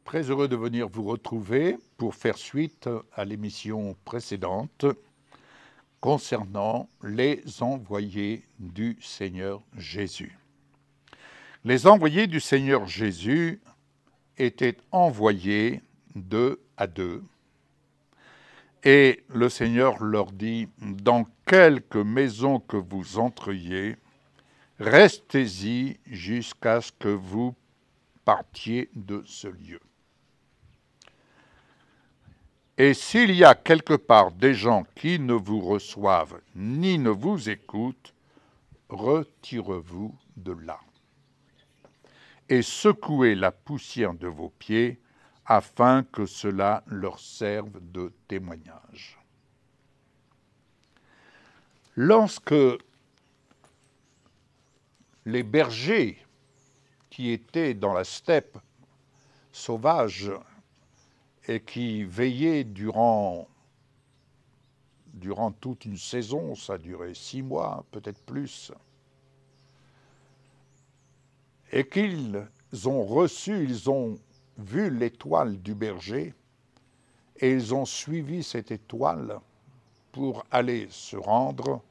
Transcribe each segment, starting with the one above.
Très heureux de venir vous retrouver pour faire suite à l'émission précédente concernant les envoyés du Seigneur Jésus. Les envoyés du Seigneur Jésus étaient envoyés 2 à 2. Et le Seigneur leur dit, dans quelque maison que vous entriez, restez-y jusqu'à ce que vous partiez de ce lieu. Et s'il y a quelque part des gens qui ne vous reçoivent ni ne vous écoutent, retirez-vous de là. Et secouez la poussière de vos pieds, afin que cela leur serve de témoignage. Lorsque les bergers qui étaient dans la steppe sauvage et qui veillaient durant toute une saison, ça a duré 6 mois, peut-être plus, et qu'ils ont vu l'étoile du berger, et ils ont suivi cette étoile pour aller se rendre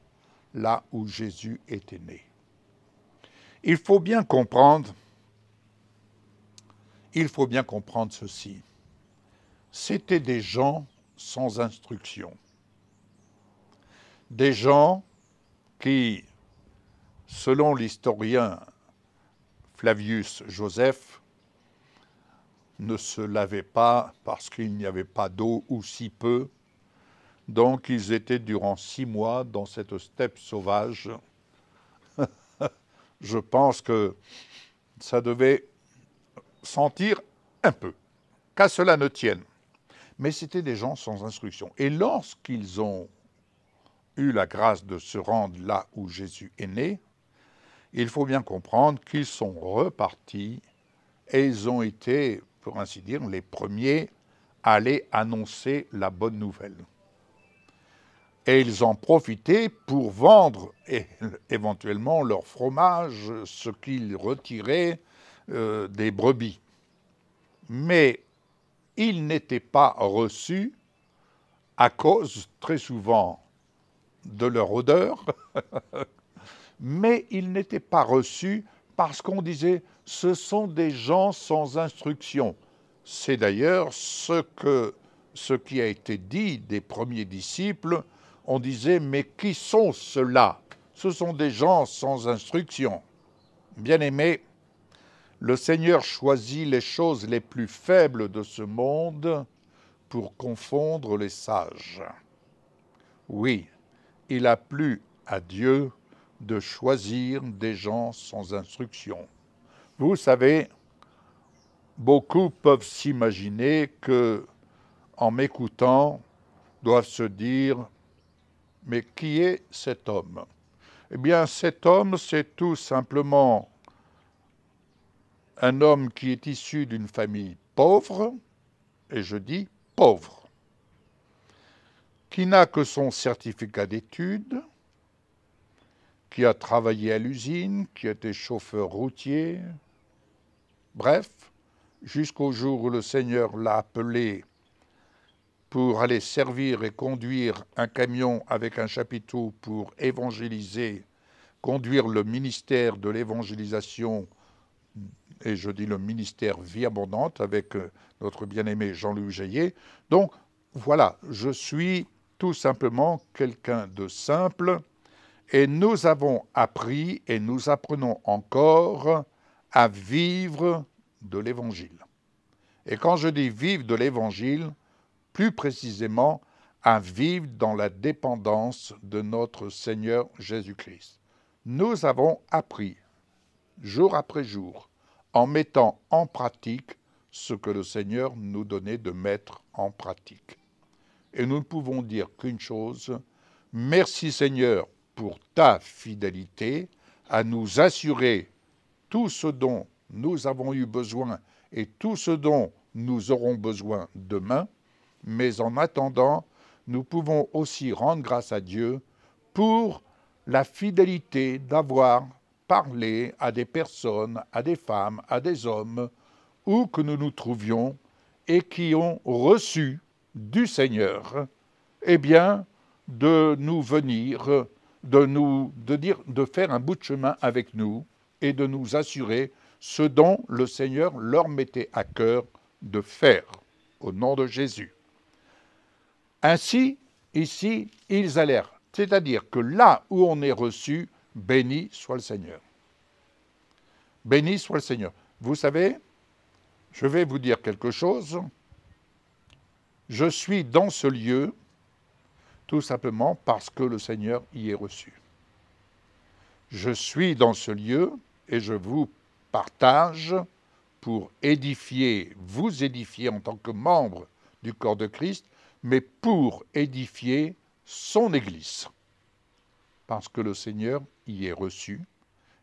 là où Jésus était né. Il faut bien comprendre ceci. C'étaient des gens sans instruction. Des gens qui, selon l'historien Flavius Joseph, ne se lavaient pas parce qu'il n'y avait pas d'eau ou si peu. Donc ils étaient durant 6 mois dans cette steppe sauvage. Je pense que ça devait sentir un peu, qu'à cela ne tienne. Mais c'étaient des gens sans instruction. Et lorsqu'ils ont eu la grâce de se rendre là où Jésus est né, il faut bien comprendre qu'ils sont repartis et ils ont été, pour ainsi dire, les premiers à aller annoncer la bonne nouvelle. Et ils en profitaient pour vendre éventuellement leur fromage, ce qu'ils retiraient des brebis. Mais ils n'étaient pas reçus à cause, très souvent, de leur odeur, mais ils n'étaient pas reçus parce qu'on disait « ce sont des gens sans instruction ». C'est d'ailleurs ce qui a été dit des premiers disciples. On disait « mais qui sont ceux-là » Ce sont des gens sans instruction. Bien-aimés, le Seigneur choisit les choses les plus faibles de ce monde pour confondre les sages. Oui, il a plu à Dieu de choisir des gens sans instruction. Vous savez, beaucoup peuvent s'imaginer que, en m'écoutant, doivent se dire « mais qui est cet homme ?» Eh bien, cet homme, c'est tout simplement un homme qui est issu d'une famille pauvre, et je dis pauvre, qui n'a que son certificat d'études, qui a travaillé à l'usine, qui a été chauffeur routier, bref, jusqu'au jour où le Seigneur l'a appelé pour aller servir et conduire un camion avec un chapiteau pour évangéliser, conduire le ministère de l'évangélisation, et je dis le ministère Vie Abondante avec notre bien-aimé Jean-Louis Jaillet. Donc voilà, je suis tout simplement quelqu'un de simple, et nous avons appris et nous apprenons encore à vivre de l'Évangile. Et quand je dis vivre de l'Évangile, plus précisément à vivre dans la dépendance de notre Seigneur Jésus-Christ. Nous avons appris, jour après jour, en mettant en pratique ce que le Seigneur nous donnait de mettre en pratique. Et nous ne pouvons dire qu'une chose, merci Seigneur pour ta fidélité à nous assurer tout ce dont nous avons eu besoin et tout ce dont nous aurons besoin demain, mais en attendant, nous pouvons aussi rendre grâce à Dieu pour la fidélité d'avoir parlé à des personnes, à des femmes, à des hommes, où que nous nous trouvions, et qui ont reçu du Seigneur, eh bien, de nous venir, de faire un bout de chemin avec nous et de nous assurer ce dont le Seigneur leur mettait à cœur de faire, au nom de Jésus. Ainsi, ici, ils allèrent, c'est-à-dire que là où on est reçu, béni soit le Seigneur. Béni soit le Seigneur. Vous savez, je vais vous dire quelque chose. Je suis dans ce lieu tout simplement parce que le Seigneur y est reçu. Je suis dans ce lieu et je vous partage pour édifier, vous édifier en tant que membre du corps de Christ, mais pour édifier son Église. Parce que le Seigneur y est reçu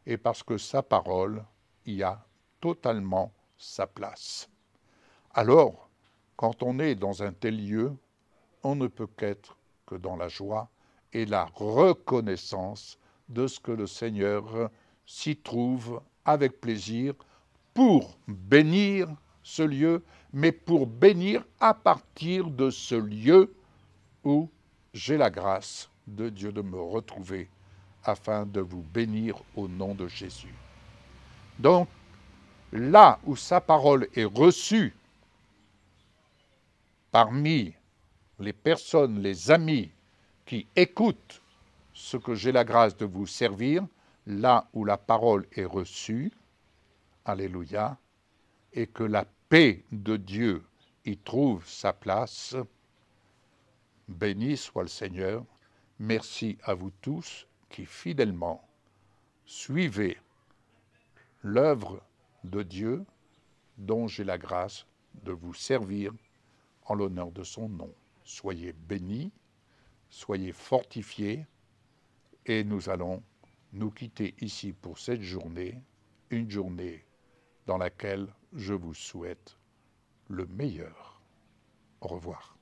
et parce que sa parole y a totalement sa place. Alors, quand on est dans un tel lieu, on ne peut qu'être que dans la joie et la reconnaissance de ce que le Seigneur s'y trouve avec plaisir pour bénir ce lieu, mais pour bénir à partir de ce lieu où j'ai la grâce de Dieu de me retrouver afin de vous bénir au nom de Jésus. Donc, là où sa parole est reçue parmi les personnes, les amis qui écoutent ce que j'ai la grâce de vous servir, là où la parole est reçue, alléluia, et que la paix de Dieu y trouve sa place, béni soit le Seigneur. Merci à vous tous qui fidèlement suivez l'œuvre de Dieu dont j'ai la grâce de vous servir en l'honneur de son nom. Soyez bénis, soyez fortifiés, et nous allons nous quitter ici pour cette journée, une journée dans laquelle je vous souhaite le meilleur. Au revoir.